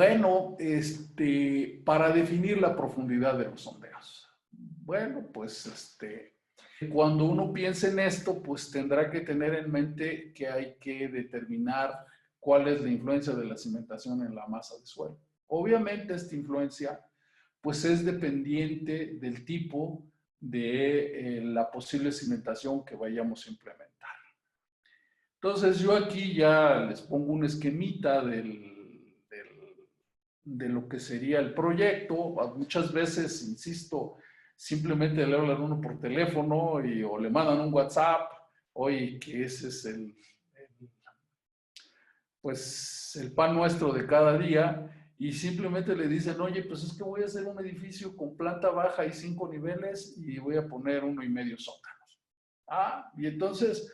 Bueno, para definir la profundidad de los sondeos. Bueno, pues cuando uno piensa en esto, pues tendrá que tener en mente que hay que determinar cuál es la influencia de la cimentación en la masa de suelo. Obviamente esta influencia pues es dependiente del tipo de la posible cimentación que vayamos a implementar. Entonces yo aquí ya les pongo un esquemita de lo que sería el proyecto. Muchas veces, insisto, simplemente le hablan a uno por teléfono o le mandan un WhatsApp, oye, que ese es pues el pan nuestro de cada día, y simplemente le dicen, oye, pues es que voy a hacer un edificio con planta baja y 5 niveles y voy a poner 1,5 sótanos. Y entonces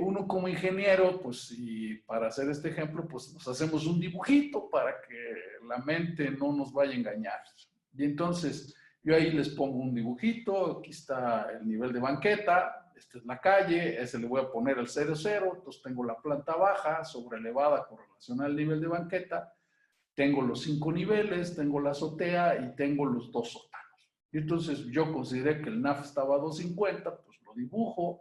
uno como ingeniero, pues y para hacer este ejemplo, pues nos hacemos un dibujito para que la mente no nos vaya a engañar. Y entonces yo ahí les pongo un dibujito, aquí está el nivel de banqueta, esta es la calle, ese le voy a poner el 0,0, entonces tengo la planta baja, sobreelevada con relación al nivel de banqueta, tengo los 5 niveles, tengo la azotea y tengo los 2 sótanos. Y entonces yo consideré que el NAF estaba a 250, pues lo dibujo.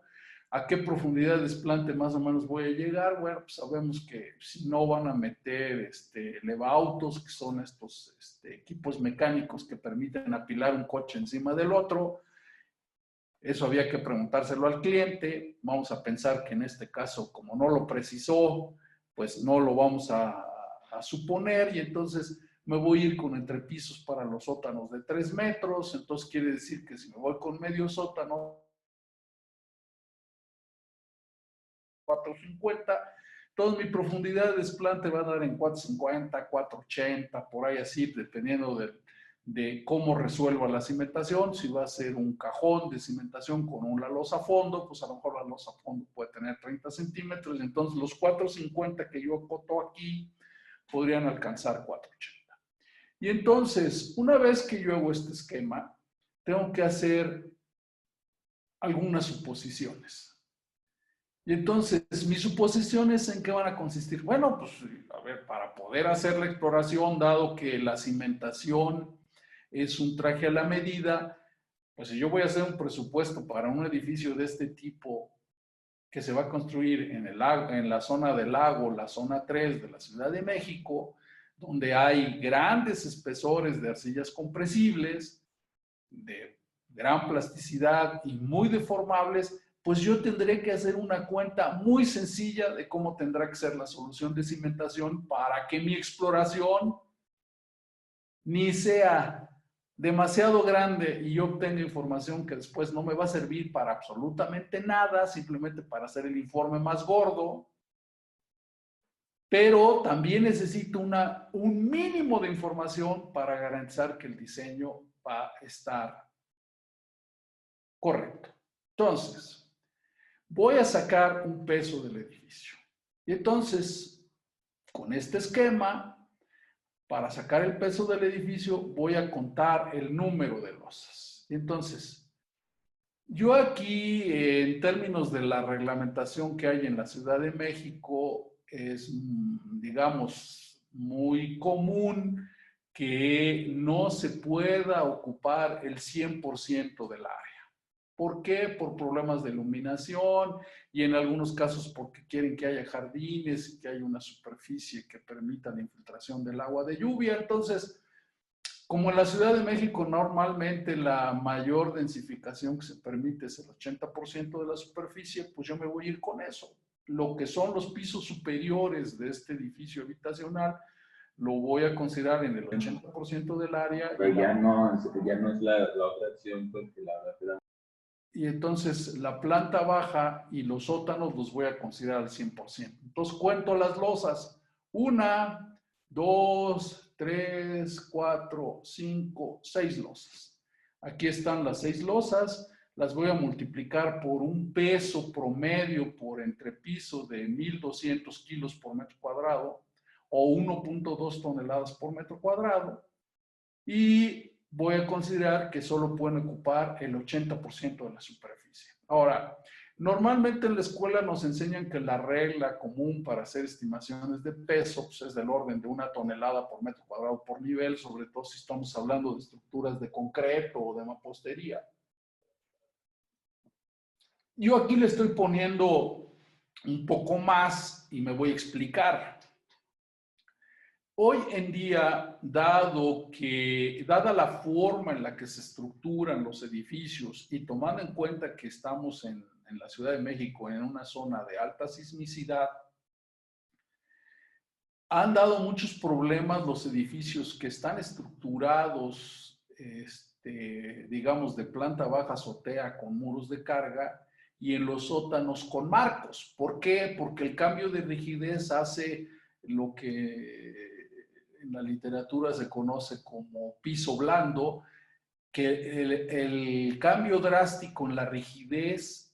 ¿A qué profundidad de desplante más o menos voy a llegar? Bueno, pues sabemos que si no van a meter elevautos, que son estos equipos mecánicos que permiten apilar un coche encima del otro. Eso había que preguntárselo al cliente. Vamos a pensar que en este caso, como no lo precisó, pues no lo vamos a suponer, y entonces me voy a ir con entrepisos para los sótanos de 3 metros. Entonces quiere decir que si me voy con medio sótano, 450, entonces mi profundidad de desplante va a dar en 450, 480, por ahí así, dependiendo de cómo resuelva la cimentación. Si va a ser un cajón de cimentación con una losa a fondo, pues a lo mejor la losa a fondo puede tener 30 centímetros, entonces los 450 que yo acoto aquí podrían alcanzar 480. Y entonces, una vez que yo hago este esquema, tengo que hacer algunas suposiciones. Y entonces, mis suposiciones, ¿en qué van a consistir? Bueno, pues, a ver, para poder hacer la exploración, dado que la cimentación es un traje a la medida, pues si yo voy a hacer un presupuesto para un edificio de este tipo que se va a construir en la zona del lago, la zona 3 de la Ciudad de México, donde hay grandes espesores de arcillas compresibles, de gran plasticidad y muy deformables, pues yo tendré que hacer una cuenta muy sencilla de cómo tendrá que ser la solución de cimentación para que mi exploración ni sea demasiado grande y yo obtenga información que después no me va a servir para absolutamente nada, simplemente para hacer el informe más gordo, pero también necesito un mínimo de información para garantizar que el diseño va a estar correcto. Entonces, voy a sacar un peso del edificio. Y entonces, con este esquema, para sacar el peso del edificio, voy a contar el número de losas. Y entonces, yo aquí, en términos de la reglamentación que hay en la Ciudad de México, es, digamos, muy común que no se pueda ocupar el 100% del área. ¿Por qué? Por problemas de iluminación y en algunos casos porque quieren que haya jardines y que haya una superficie que permita la infiltración del agua de lluvia. Entonces, como en la Ciudad de México normalmente la mayor densificación que se permite es el 80% de la superficie, pues yo me voy a ir con eso. Lo que son los pisos superiores de este edificio habitacional, lo voy a considerar en el 80% del área. Pero ya no es la otra opción, porque la verdad. Y entonces la planta baja y los sótanos los voy a considerar al 100%. Entonces cuento las losas. 1, 2, 3, 4, 5, 6 losas. Aquí están las 6 losas. Las voy a multiplicar por un peso promedio por entrepiso de 1,200 kilos por metro cuadrado o 1,2 toneladas por metro cuadrado. Y voy a considerar que solo pueden ocupar el 80% de la superficie. Ahora, Normalmente en la escuela nos enseñan que la regla común para hacer estimaciones de peso pues, es del orden de 1 tonelada por metro cuadrado por nivel, sobre todo si estamos hablando de estructuras de concreto o de mampostería. Yo aquí le estoy poniendo un poco más y me voy a explicar. Hoy en día, dada la forma en la que se estructuran los edificios y tomando en cuenta que estamos en la Ciudad de México en una zona de alta sismicidad, han dado muchos problemas los edificios que están estructurados, digamos, de planta baja azotea con muros de carga y en los sótanos con marcos. ¿Por qué? Porque el cambio de rigidez hace lo que en la literatura se conoce como piso blando, que el cambio drástico en la rigidez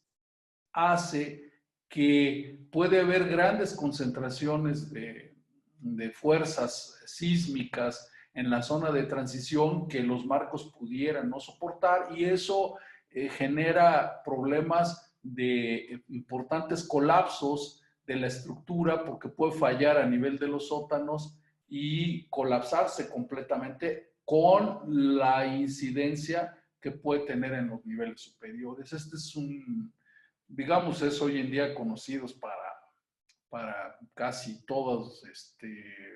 hace que puede haber grandes concentraciones de fuerzas sísmicas en la zona de transición que los marcos pudieran no soportar y eso genera problemas de importantes colapsos de la estructura porque puede fallar a nivel de los sótanos y colapsarse completamente con la incidencia que puede tener en los niveles superiores. Este es digamos, es hoy en día conocidos para casi todos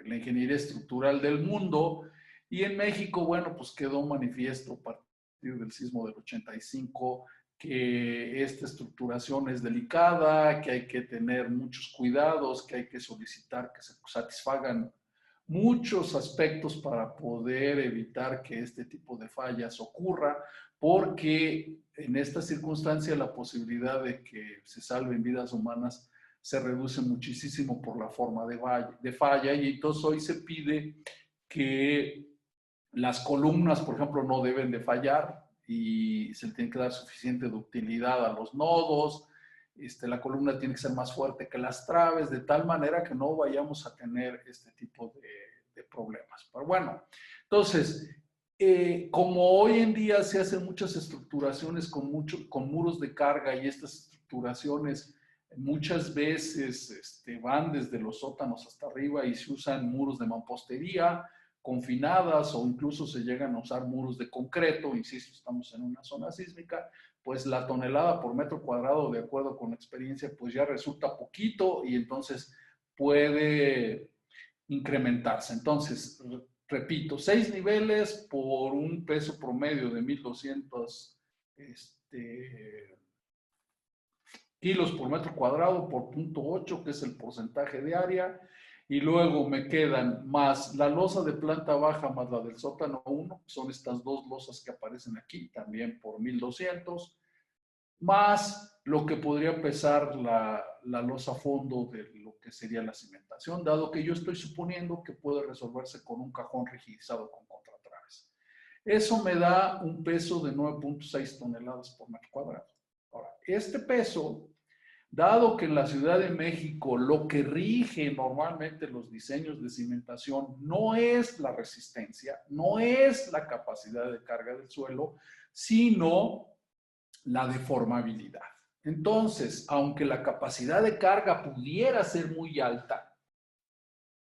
la ingeniería estructural del mundo. Y en México, bueno, pues quedó manifiesto a partir del sismo del 85 que esta estructuración es delicada, que hay que tener muchos cuidados, que hay que solicitar que se satisfagan muchos aspectos para poder evitar que este tipo de fallas ocurra, porque en esta circunstancia la posibilidad de que se salven vidas humanas se reduce muchísimo por la forma de falla y entonces hoy se pide que las columnas, por ejemplo, no deben de fallar y se le tiene que dar suficiente ductilidad a los nodos, la columna tiene que ser más fuerte que las traves, de tal manera que no vayamos a tener este tipo de problemas. Pero bueno, entonces, como hoy en día se hacen muchas estructuraciones con muros de carga y estas estructuraciones muchas veces van desde los sótanos hasta arriba y se usan muros de mampostería confinadas o incluso se llegan a usar muros de concreto, insisto, estamos en una zona sísmica, pues la tonelada por metro cuadrado, de acuerdo con la experiencia, pues ya resulta poquito y entonces puede incrementarse. Entonces, repito, 6 niveles por un peso promedio de 1,200 kilos por metro cuadrado por 0.8, que es el porcentaje de área, y luego me quedan más la losa de planta baja más la del sótano 1, que son estas dos losas que aparecen aquí, también por 1,200, más lo que podría pesar la losa fondo de lo que sería la cimentación, dado que yo estoy suponiendo que puede resolverse con un cajón rigidizado con contratraves. Eso me da un peso de 9.6 toneladas por metro cuadrado. Ahora, este peso, dado que en la Ciudad de México lo que rige normalmente los diseños de cimentación no es la resistencia, no es la capacidad de carga del suelo, sino la deformabilidad. Entonces, aunque la capacidad de carga pudiera ser muy alta,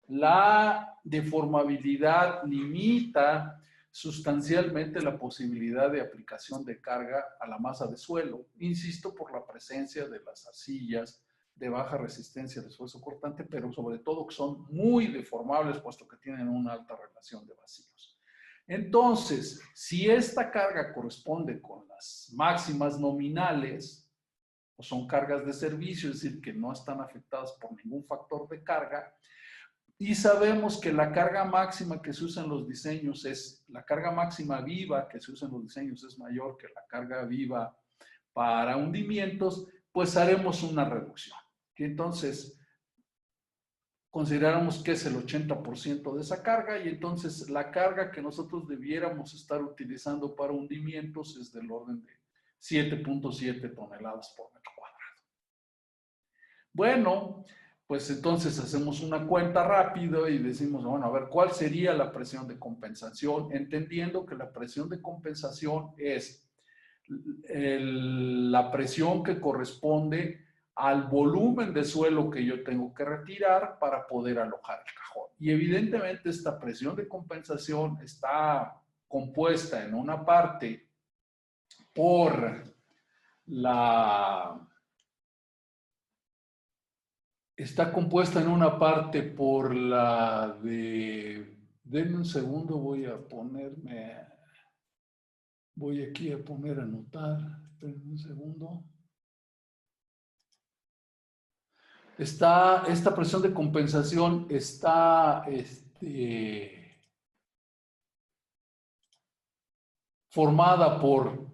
la deformabilidad limita sustancialmente la posibilidad de aplicación de carga a la masa de suelo, insisto, por la presencia de las arcillas de baja resistencia de esfuerzo cortante, pero sobre todo que son muy deformables puesto que tienen una alta relación de vacíos. Entonces, si esta carga corresponde con las máximas nominales, o son cargas de servicio, es decir, que no están afectadas por ningún factor de carga, y sabemos que la carga máxima que se usa en los diseños la carga máxima viva que se usa en los diseños es mayor que la carga viva para hundimientos, pues haremos una reducción. Y entonces, consideramos que es el 80% de esa carga y entonces la carga que nosotros debiéramos estar utilizando para hundimientos es del orden de 7.7 toneladas por metro cuadrado. Bueno, pues entonces hacemos una cuenta rápida y decimos, bueno, a ver, ¿cuál sería la presión de compensación? Entendiendo que la presión de compensación es la presión que corresponde al volumen de suelo que yo tengo que retirar para poder alojar el cajón. Y evidentemente esta presión de compensación está compuesta en una parte por la... Está compuesta en una parte por la de... Denme un segundo, voy aquí a poner a anotar. Denme un segundo. Esta presión de compensación está formada por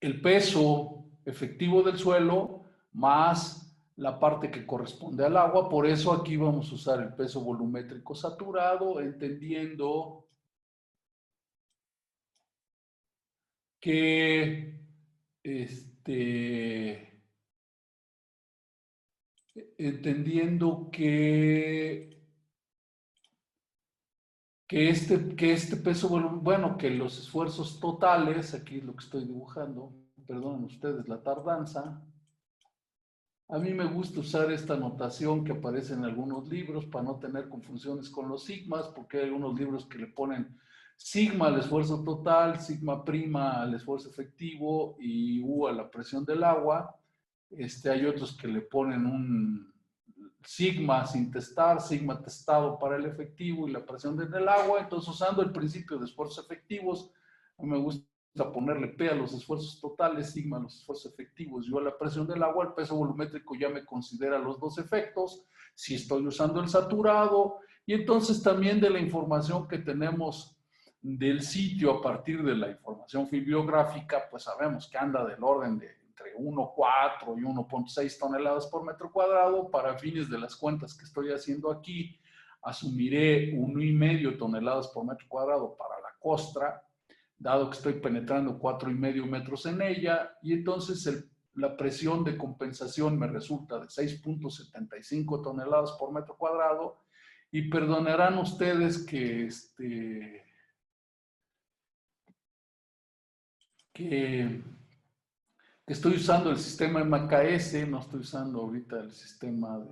el peso efectivo del suelo más la parte que corresponde al agua. Por eso aquí vamos a usar el peso volumétrico saturado, entendiendo que este peso, bueno, que los esfuerzos totales, aquí es lo que estoy dibujando, perdonen ustedes la tardanza. A mí me gusta usar esta notación que aparece en algunos libros para no tener confusiones con los sigmas, porque hay algunos libros que le ponen sigma al esfuerzo total, sigma prima al esfuerzo efectivo y U a la presión del agua. Hay otros que le ponen un sigma sin testar, sigma testado para el efectivo y la presión del agua. Entonces, usando el principio de esfuerzos efectivos, a mí me gusta ponerle P a los esfuerzos totales, sigma a los esfuerzos efectivos, yo a la presión del agua. El peso volumétrico ya me considera los dos efectos, si estoy usando el saturado, y entonces también de la información que tenemos del sitio a partir de la información bibliográfica, pues sabemos que anda del orden de entre 1,4 y 1,6 toneladas por metro cuadrado. Para fines de las cuentas que estoy haciendo aquí, asumiré 1,5 toneladas por metro cuadrado para la costra, dado que estoy penetrando 4,5 metros en ella, y entonces la presión de compensación me resulta de 6,75 toneladas por metro cuadrado, y perdonarán ustedes que estoy usando el sistema MKS, no estoy usando ahorita el sistema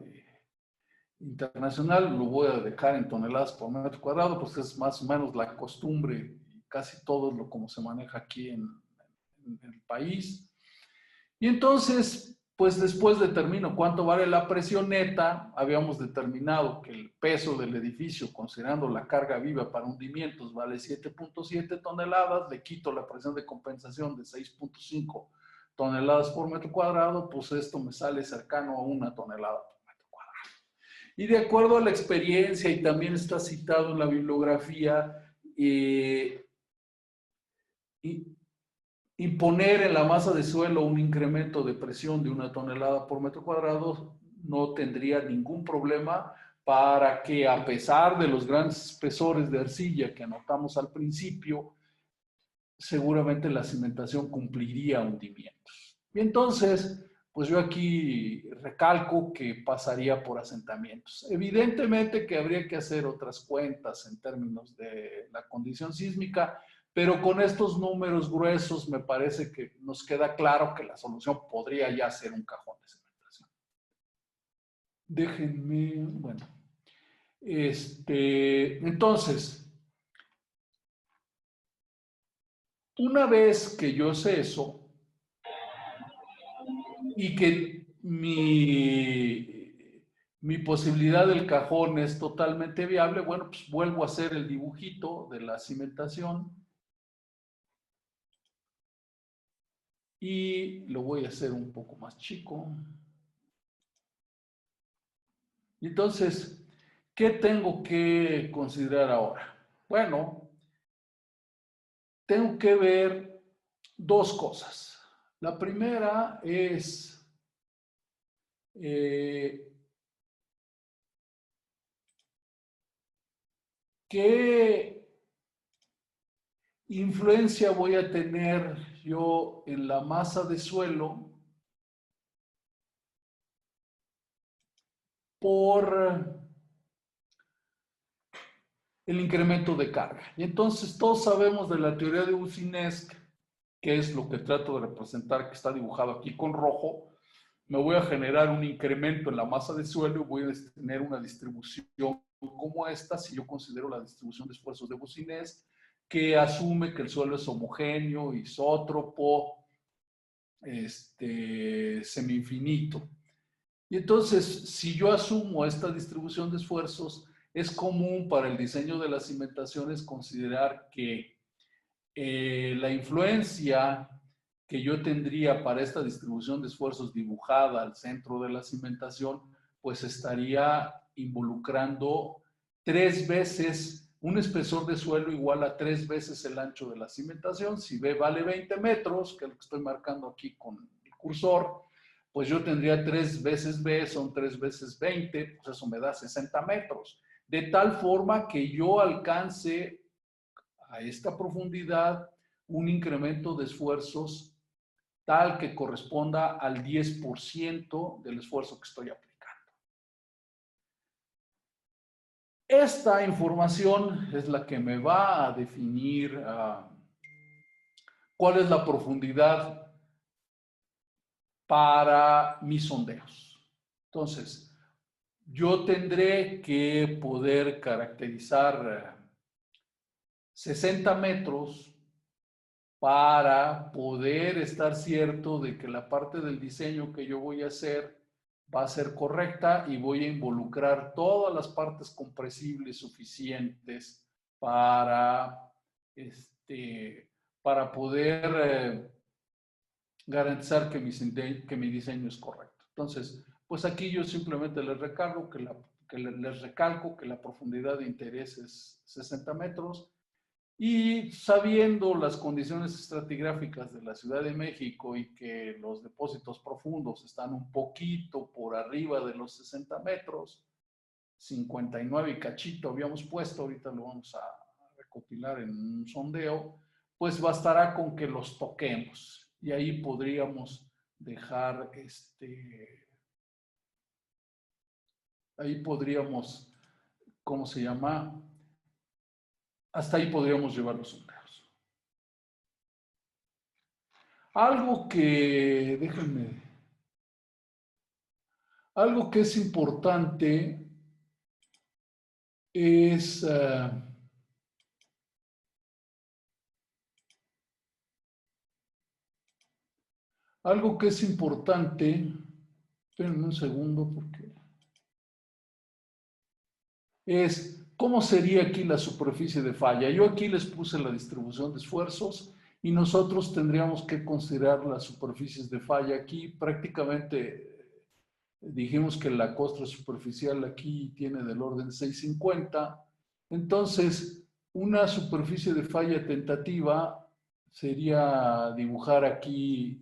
internacional, lo voy a dejar en toneladas por metro cuadrado, pues es más o menos la costumbre, casi todo lo como se maneja aquí en el país. Y entonces, pues después determino cuánto vale la presión neta. Habíamos determinado que el peso del edificio, considerando la carga viva para hundimientos, vale 7,7 toneladas. Le quito la presión de compensación de 6,5 toneladas por metro cuadrado, pues esto me sale cercano a 1 tonelada por metro cuadrado. Y de acuerdo a la experiencia, y también está citado en la bibliografía, imponer en la masa de suelo un incremento de presión de 1 tonelada por metro cuadrado no tendría ningún problema, para que, a pesar de los grandes espesores de arcilla que anotamos al principio, seguramente la cimentación cumpliría hundimientos. Y entonces, pues yo aquí recalco que pasaría por asentamientos. Evidentemente que habría que hacer otras cuentas en términos de la condición sísmica, pero con estos números gruesos me parece que nos queda claro que la solución podría ya ser un cajón de cimentación. Déjenme, bueno, entonces, una vez que yo sé eso y que mi posibilidad del cajón es totalmente viable, bueno, pues vuelvo a hacer el dibujito de la cimentación y lo voy a hacer un poco más chico. Entonces, ¿qué tengo que considerar ahora? Bueno, tengo que ver dos cosas. La primera es ¿qué influencia voy a tener yo en la masa de suelo por el incremento de carga? Y entonces todos sabemos de la teoría de Boussinesq que es lo que trato de representar, que está dibujado aquí con rojo, me voy a generar un incremento en la masa de suelo y voy a tener una distribución como esta, si yo considero la distribución de esfuerzos de Boussinesq, que asume que el suelo es homogéneo, isótropo, semi-infinito. Y entonces, si yo asumo esta distribución de esfuerzos, es común para el diseño de las cimentaciones considerar que la influencia que yo tendría para esta distribución de esfuerzos dibujada al centro de la cimentación, pues estaría involucrando 3 veces, un espesor de suelo igual a 3 veces el ancho de la cimentación. Si B vale 20 metros, que es lo que estoy marcando aquí con el cursor, pues yo tendría 3 veces B, son 3 veces 20, pues eso me da 60 metros. De tal forma que yo alcance a esta profundidad un incremento de esfuerzos tal que corresponda al 10% del esfuerzo que estoy aplicando. Esta información es la que me va a definir cuál es la profundidad para mis sondeos. Entonces, yo tendré que poder caracterizar 60 metros para poder estar cierto de que la parte del diseño que yo voy a hacer va a ser correcta y voy a involucrar todas las partes compresibles suficientes para, para poder garantizar que mi diseño es correcto. Entonces, pues aquí yo simplemente les recalco que la profundidad de interés es 60 metros. Y sabiendo las condiciones estratigráficas de la Ciudad de México y que los depósitos profundos están un poquito por arriba de los 60 metros, 59 y cachito habíamos puesto, ahorita lo vamos a recopilar en un sondeo, pues bastará con que los toquemos y ahí podríamos dejar ahí podríamos, ¿cómo se llama? Hasta ahí podríamos llevar los sondeos. Algo que, déjenme, algo que es importante es, algo que es importante, espérenme un segundo porque es cómo sería aquí la superficie de falla. Yo aquí les puse la distribución de esfuerzos y nosotros tendríamos que considerar las superficies de falla aquí. Prácticamente dijimos que la costra superficial aquí tiene del orden 650. Entonces, una superficie de falla tentativa sería dibujar aquí,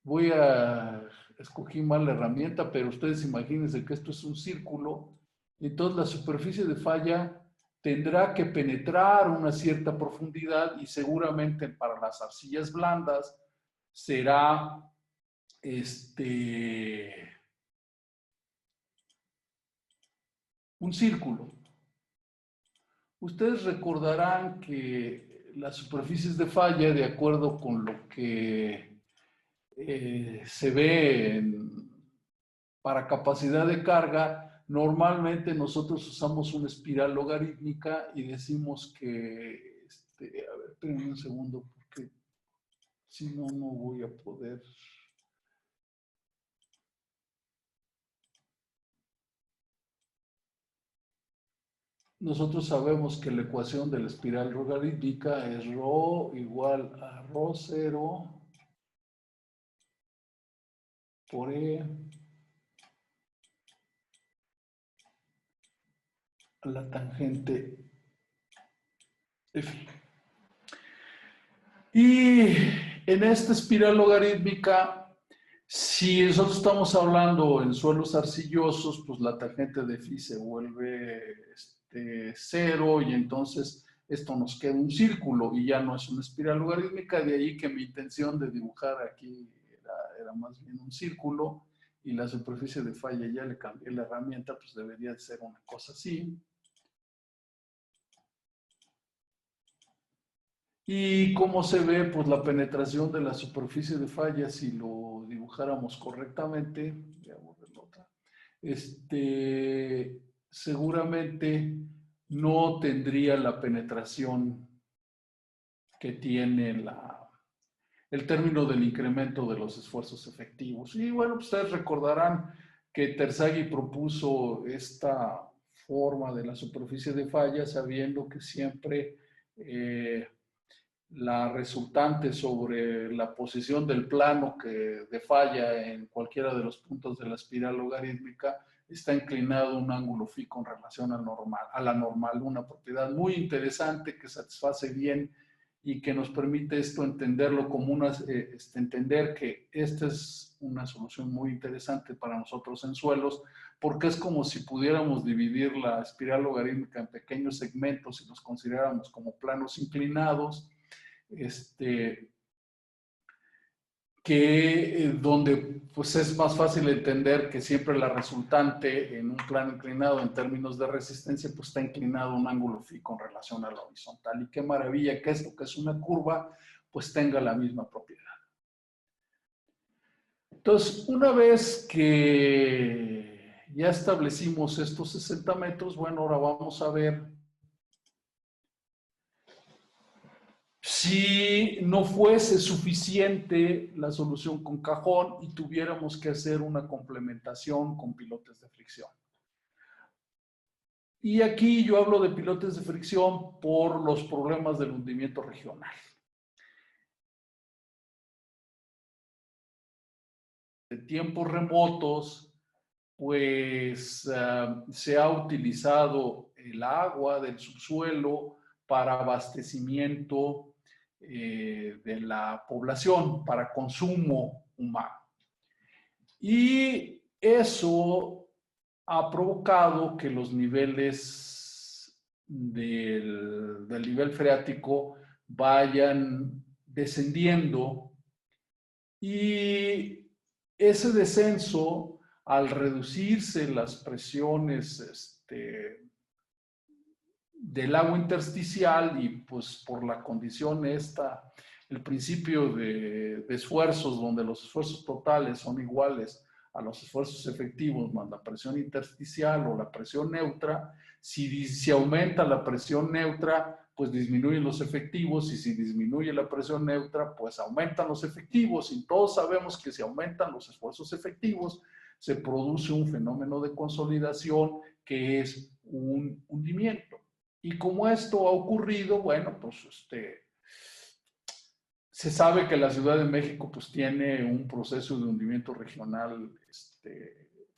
voy a escogí mal la herramienta, pero ustedes imagínense que esto es un círculo, entonces la superficie de falla tendrá que penetrar una cierta profundidad y seguramente para las arcillas blandas será un círculo. Ustedes recordarán que las superficies de falla, de acuerdo con lo que se ve para capacidad de carga, normalmente nosotros usamos una espiral logarítmica y decimos que, a ver, espérenme un segundo, porque si no, no voy a poder. Nosotros sabemos que la ecuación de la espiral logarítmica es ρ igual a ρ0 por E a la tangente F. Y en esta espiral logarítmica, si nosotros estamos hablando en suelos arcillosos, pues la tangente de phi se vuelve 0 y entonces esto nos queda un círculo y ya no es una espiral logarítmica. De ahí que mi intención de dibujar aquí era más bien un círculo y la superficie de falla ya le cambié la herramienta, pues debería de ser una cosa así. Y cómo se ve, pues la penetración de la superficie de falla, si lo dibujáramos correctamente, voy a borrar la otra, seguramente no tendría la penetración que tiene el término del incremento de los esfuerzos efectivos. Y bueno, pues ustedes recordarán que Terzaghi propuso esta forma de la superficie de falla, sabiendo que siempre la resultante sobre la posición del plano de falla en cualquiera de los puntos de la espiral logarítmica está inclinado un ángulo phi con relación al normal, a la normal, una propiedad muy interesante que satisface bien y que nos permite esto entenderlo como entender que esta es una solución muy interesante para nosotros en suelos, porque es como si pudiéramos dividir la espiral logarítmica en pequeños segmentos y los consideráramos como planos inclinados, donde pues es más fácil entender que siempre la resultante en un plano inclinado en términos de resistencia pues está inclinado a un ángulo phi con relación a la horizontal. Y qué maravilla que esto que es una curva pues tenga la misma propiedad. Entonces, una vez que ya establecimos estos 60 metros, bueno, ahora vamos a ver si no fuese suficiente la solución con cajón y tuviéramos que hacer una complementación con pilotes de fricción. Y aquí yo hablo de pilotes de fricción por los problemas del hundimiento regional. De tiempos remotos, pues se ha utilizado el agua del subsuelo para abastecimiento de la población, para consumo humano. Y eso ha provocado que los niveles del nivel freático vayan descendiendo, y ese descenso, al reducirse las presiones del agua intersticial y pues por la condición esta, el principio de esfuerzos, donde los esfuerzos totales son iguales a los esfuerzos efectivos más la presión intersticial o la presión neutra, si aumenta la presión neutra, pues disminuyen los efectivos, y si disminuye la presión neutra, pues aumentan los efectivos, y todos sabemos que si aumentan los esfuerzos efectivos, se produce un fenómeno de consolidación que es un hundimiento. Y como esto ha ocurrido, bueno, pues se sabe que la Ciudad de México pues tiene un proceso de hundimiento regional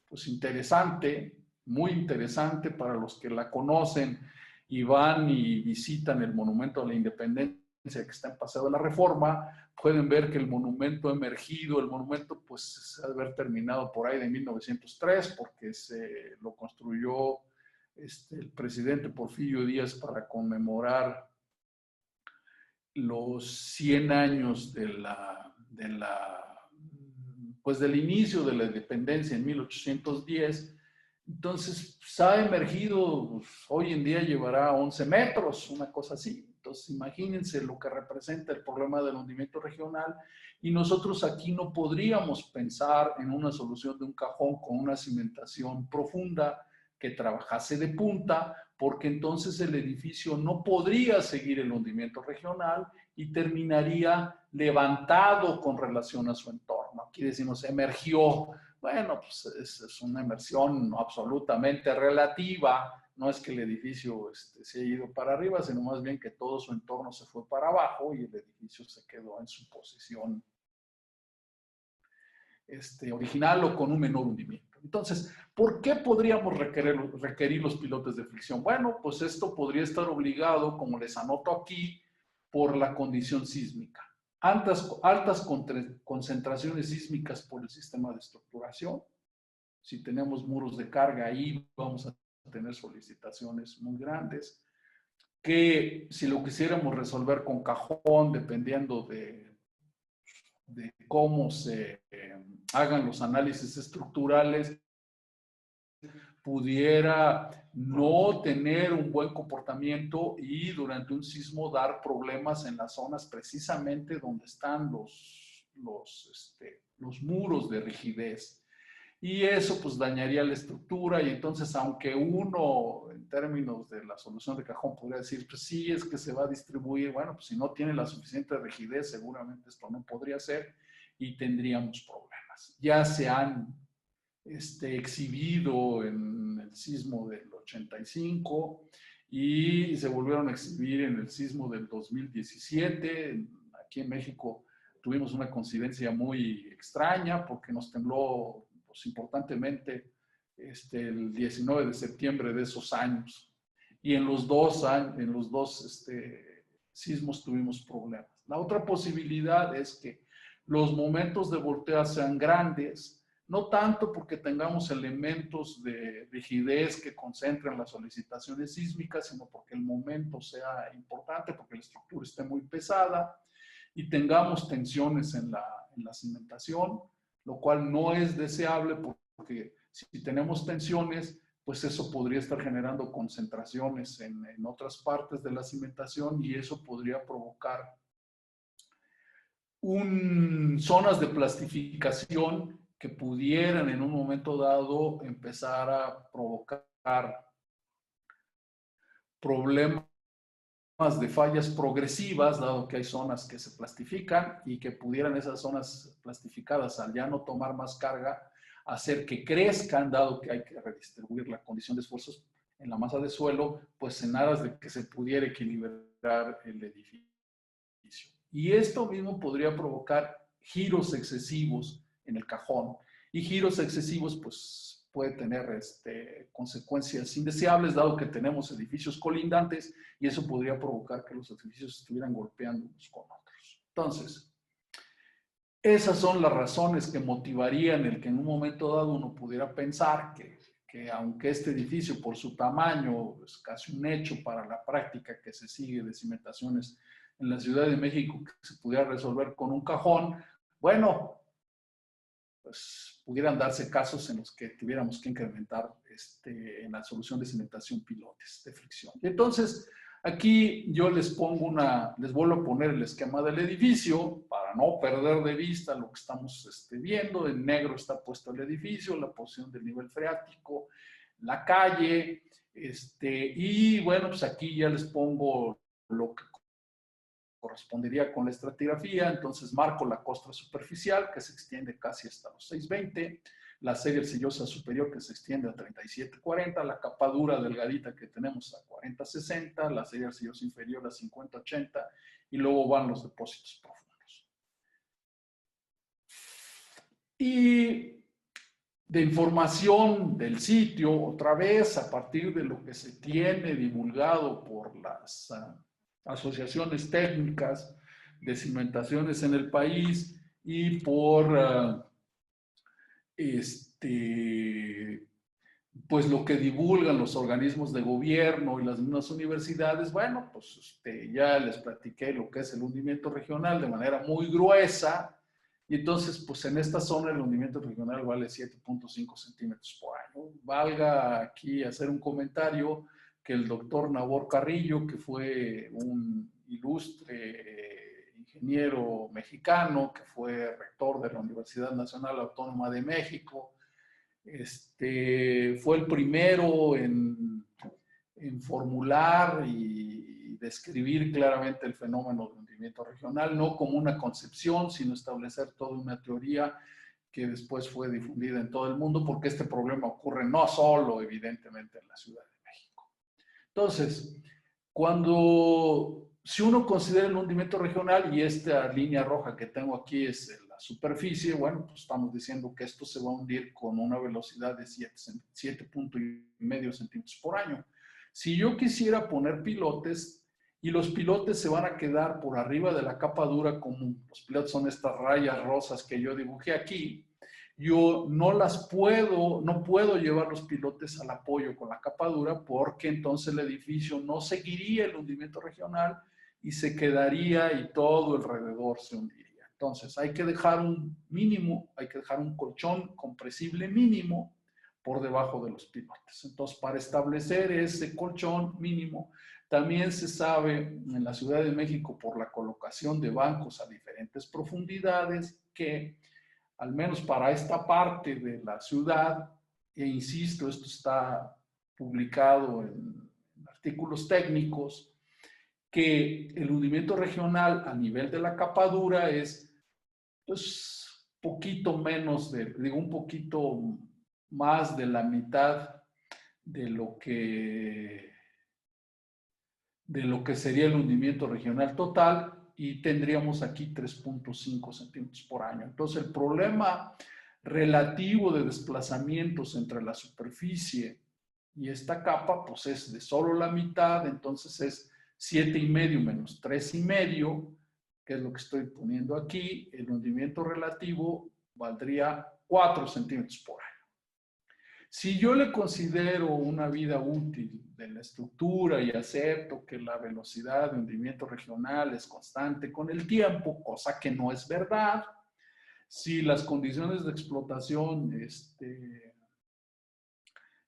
pues interesante, muy interesante para los que la conocen y van y visitan el Monumento a la Independencia que está en Paseo de la Reforma. Pueden ver que el monumento ha emergido, el monumento pues se ha de haber terminado por ahí de 1903 porque se lo construyó el presidente Porfirio Díaz para conmemorar los 100 años pues del inicio de la independencia en 1810. Entonces, pues, ha emergido, pues, hoy en día llevará 11 metros, una cosa así. Entonces, imagínense lo que representa el problema del hundimiento regional, y nosotros aquí no podríamos pensar en una solución de un cajón con una cimentación profunda que trabajase de punta, porque entonces el edificio no podría seguir el hundimiento regional y terminaría levantado con relación a su entorno. Aquí decimos emergió. Bueno, pues es una emersión absolutamente relativa. No es que el edificio se haya ido para arriba, sino más bien que todo su entorno se fue para abajo y el edificio se quedó en su posición original o con un menor hundimiento. Entonces, ¿por qué podríamos requerir los pilotes de fricción? Bueno, pues esto podría estar obligado, como les anoto aquí, por la condición sísmica. Altas concentraciones sísmicas por el sistema de estructuración. Si tenemos muros de carga ahí, vamos a tener solicitaciones muy grandes. Que si lo quisiéramos resolver con cajón, dependiendo de cómo se hagan los análisis estructurales, pudiera no tener un buen comportamiento y durante un sismo dar problemas en las zonas precisamente donde están los muros de rigidez. Y eso pues dañaría la estructura y entonces aunque uno en términos de la solución de cajón podría decir, pues sí, es que se va a distribuir, bueno, pues si no tiene la suficiente rigidez seguramente esto no podría ser y tendríamos problemas. Ya se han exhibido en el sismo del 85 y se volvieron a exhibir en el sismo del 2017. Aquí en México tuvimos una coincidencia muy extraña porque nos tembló pues, importantemente el 19 de septiembre de esos años. Y en los dos sismos tuvimos problemas. La otra posibilidad es que los momentos de voltea sean grandes, no tanto porque tengamos elementos de rigidez que concentren las solicitaciones sísmicas, sino porque el momento sea importante, porque la estructura esté muy pesada y tengamos tensiones en la cimentación, lo cual no es deseable porque si tenemos tensiones, pues eso podría estar generando concentraciones en otras partes de la cimentación y eso podría provocar zonas de plastificación que pudieran en un momento dado empezar a provocar problemas de fallas progresivas, dado que hay zonas que se plastifican y que pudieran esas zonas plastificadas, al ya no tomar más carga, hacer que crezcan, dado que hay que redistribuir la condición de esfuerzos en la masa de suelo, pues en aras de que se pudiera equilibrar el edificio. Y esto mismo podría provocar giros excesivos en el cajón. Y giros excesivos, pues, puede tener consecuencias indeseables, dado que tenemos edificios colindantes, y eso podría provocar que los edificios estuvieran golpeando unos con otros. Entonces, esas son las razones que motivarían el que en un momento dado uno pudiera pensar que aunque este edificio por su tamaño es casi un hecho para la práctica que se sigue de cimentaciones en la Ciudad de México, que se pudiera resolver con un cajón, bueno, pues pudieran darse casos en los que tuviéramos que incrementar en la solución de cimentación pilotes de fricción. Y entonces, aquí yo les vuelvo a poner el esquema del edificio para no perder de vista lo que estamos viendo. En negro está puesto el edificio, la posición del nivel freático, la calle, y bueno, pues aquí ya les pongo lo que correspondería con la estratigrafía, entonces marco la costra superficial que se extiende casi hasta los 620, la serie arcillosa superior que se extiende a 3740, la capa dura delgadita que tenemos a 4060, la serie arcillosa inferior a 5080 y luego van los depósitos profundos. Y de información del sitio, otra vez a partir de lo que se tiene divulgado por las asociaciones técnicas de cimentaciones en el país y por pues lo que divulgan los organismos de gobierno y las mismas universidades. Bueno, pues ya les platiqué lo que es el hundimiento regional de manera muy gruesa y entonces pues en esta zona el hundimiento regional vale 7.5 centímetros por año. Valga aquí hacer un comentario que el doctor Nabor Carrillo, que fue un ilustre ingeniero mexicano, que fue rector de la Universidad Nacional Autónoma de México, fue el primero en formular y describir claramente el fenómeno de hundimiento regional, no como una concepción, sino establecer toda una teoría que después fue difundida en todo el mundo, porque este problema ocurre no solo, evidentemente, en la Ciudad de México. Entonces, si uno considera el hundimiento regional, y esta línea roja que tengo aquí es la superficie, bueno, pues estamos diciendo que esto se va a hundir con una velocidad de 7.5 centímetros por año. Si yo quisiera poner pilotes, y los pilotes se van a quedar por arriba de la capa dura, como los pilotes son estas rayas rosas que yo dibujé aquí, yo no puedo llevar los pilotes al apoyo con la capa dura porque entonces el edificio no seguiría el hundimiento regional y se quedaría y todo alrededor se hundiría. Entonces hay que dejar un mínimo, hay que dejar un colchón compresible mínimo por debajo de los pilotes. Entonces, para establecer ese colchón mínimo, también se sabe en la Ciudad de México por la colocación de bancos a diferentes profundidades que, al menos para esta parte de la ciudad, e insisto, esto está publicado en artículos técnicos, que el hundimiento regional a nivel de la capa dura es pues poquito menos un poquito más de la mitad de lo que sería el hundimiento regional total, y tendríamos aquí 3.5 centímetros por año. Entonces, el problema relativo de desplazamientos entre la superficie y esta capa, pues es de solo la mitad, entonces es 7,5 menos 3,5, que es lo que estoy poniendo aquí. El hundimiento relativo valdría 4 centímetros por año. Si yo le considero una vida útil de la estructura y acepto que la velocidad de hundimiento regional es constante con el tiempo, cosa que no es verdad, si las condiciones de explotación,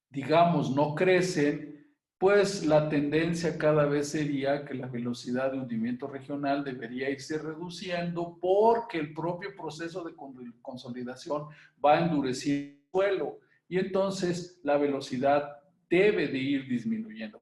digamos, no crecen, pues la tendencia cada vez sería que la velocidad de hundimiento regional debería irse reduciendo porque el propio proceso de consolidación va endureciendo el suelo y entonces la velocidad debe de ir disminuyendo.